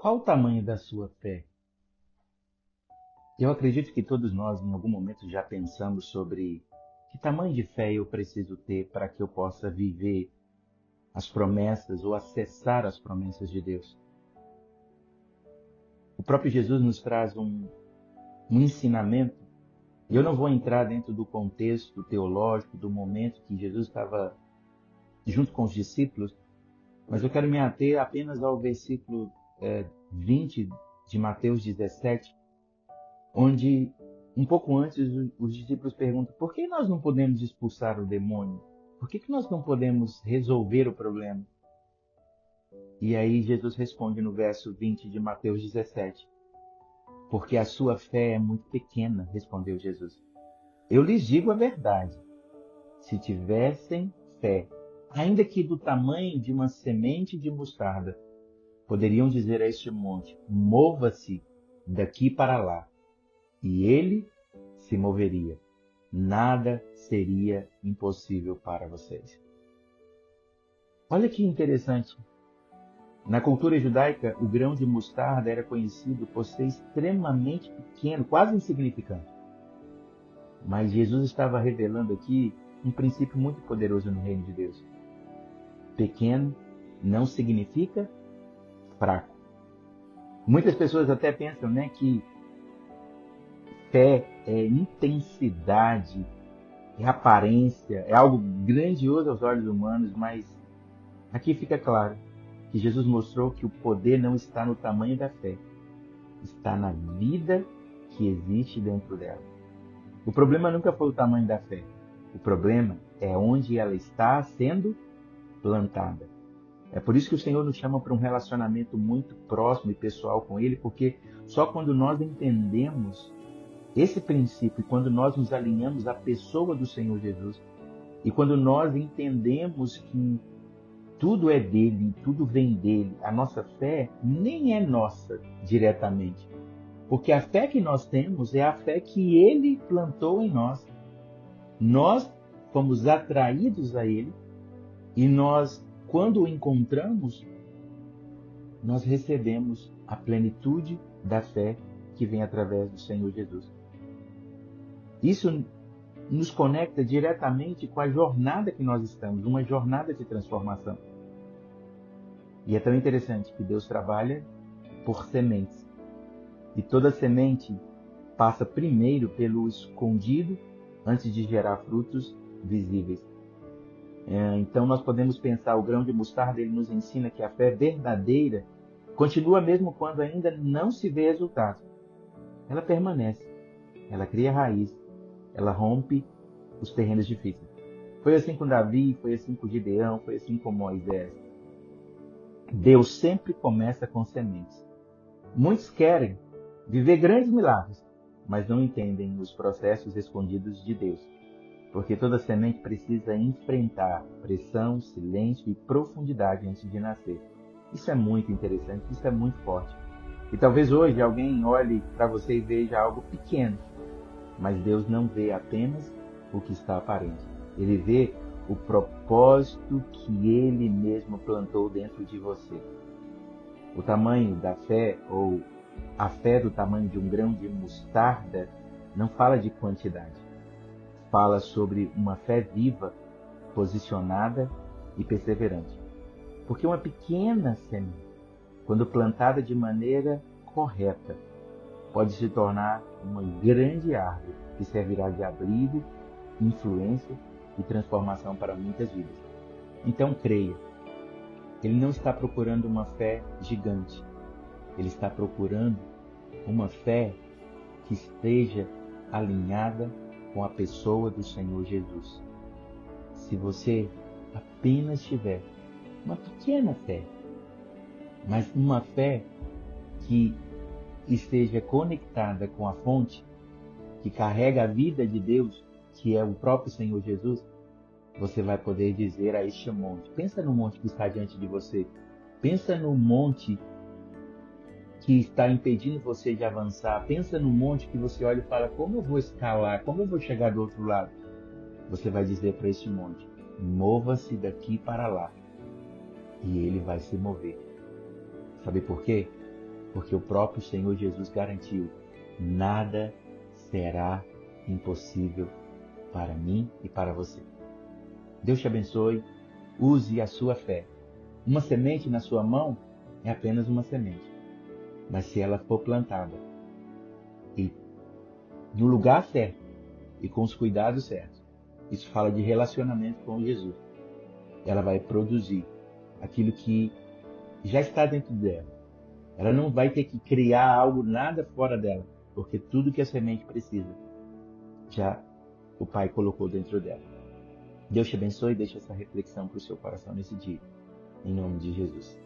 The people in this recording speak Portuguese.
Qual o tamanho da sua fé? Eu acredito que todos nós, em algum momento, já pensamos sobre que tamanho de fé eu preciso ter para que eu possa viver as promessas ou acessar as promessas de Deus. O próprio Jesus nos traz um ensinamento, e eu não vou entrar dentro do contexto teológico, do momento que Jesus estava junto com os discípulos, mas eu quero me ater apenas ao versículo 20 de Mateus 17, onde, um pouco antes, os discípulos perguntam: por que nós não podemos expulsar o demônio? Por que nós não podemos resolver o problema? E aí Jesus responde no verso 20 de Mateus 17: porque a sua fé é muito pequena, respondeu Jesus. Eu lhes digo a verdade. Se tivessem fé, ainda que do tamanho de uma semente de mostarda, poderiam dizer a este monte: mova-se daqui para lá, e ele se moveria. Nada seria impossível para vocês. Olha que interessante. Na cultura judaica, o grão de mostarda era conhecido por ser extremamente pequeno, quase insignificante. Mas Jesus estava revelando aqui um princípio muito poderoso no reino de Deus. Pequeno não significa fraco. Muitas pessoas até pensam, que fé é intensidade, é aparência, é algo grandioso aos olhos humanos, mas aqui fica claro que Jesus mostrou que o poder não está no tamanho da fé, está na vida que existe dentro dela. O problema nunca foi o tamanho da fé. O problema é onde ela está sendo plantada. É por isso que o Senhor nos chama para um relacionamento muito próximo e pessoal com Ele, porque só quando nós entendemos esse princípio, e quando nós nos alinhamos à pessoa do Senhor Jesus, e quando nós entendemos que tudo é dele, tudo vem dele, a nossa fé nem é nossa diretamente. Porque a fé que nós temos é a fé que ele plantou em nós. Nós fomos atraídos a ele e nós, quando o encontramos, nós recebemos a plenitude da fé que vem através do Senhor Jesus. Isso nos conecta diretamente com a jornada que nós estamos, uma jornada de transformação. E é tão interessante que Deus trabalha por sementes. E toda semente passa primeiro pelo escondido antes de gerar frutos visíveis. Então nós podemos pensar, o grão de mostarda, ele nos ensina que a fé verdadeira continua mesmo quando ainda não se vê resultado. Ela permanece, ela cria raiz, ela rompe os terrenos difíceis. Foi assim com Davi, foi assim com Gideão, foi assim com Moisés. Deus sempre começa com sementes. Muitos querem viver grandes milagres, mas não entendem os processos escondidos de Deus. Porque toda semente precisa enfrentar pressão, silêncio e profundidade antes de nascer. Isso é muito interessante, isso é muito forte. E talvez hoje alguém olhe para você e veja algo pequeno, mas Deus não vê apenas o que está aparente. Ele vê o propósito que Ele mesmo plantou dentro de você. O tamanho da fé, ou a fé do tamanho de um grão de mostarda, não fala de quantidade. Fala sobre uma fé viva, posicionada e perseverante. Porque uma pequena semente, quando plantada de maneira correta, pode se tornar uma grande árvore que servirá de abrigo, influência e transformação para muitas vidas. Então creia, ele não está procurando uma fé gigante, ele está procurando uma fé que esteja alinhada com a pessoa do Senhor Jesus. Se você apenas tiver uma pequena fé, mas uma fé que esteja conectada com a fonte, que carrega a vida de Deus, que é o próprio Senhor Jesus, você vai poder dizer a este monte. Pensa no monte que está diante de você. Pensa no monte que está impedindo você de avançar. Pensa no monte que você olha e fala: como eu vou escalar? Como eu vou chegar do outro lado? Você vai dizer para este monte: mova-se daqui para lá. E ele vai se mover. Sabe por quê? porque o próprio Senhor Jesus garantiu: nada será impossível para mim e para você. Deus te abençoe, use a sua fé. Uma semente na sua mão é apenas uma semente, mas se ela for plantada e no lugar certo e com os cuidados certos, isso fala de relacionamento com Jesus, ela vai produzir aquilo que já está dentro dela. Ela não vai ter que criar algo nada fora dela, porque tudo que a semente precisa, já o Pai colocou dentro dela. Deus te abençoe e deixe essa reflexão para o seu coração nesse dia. Em nome de Jesus.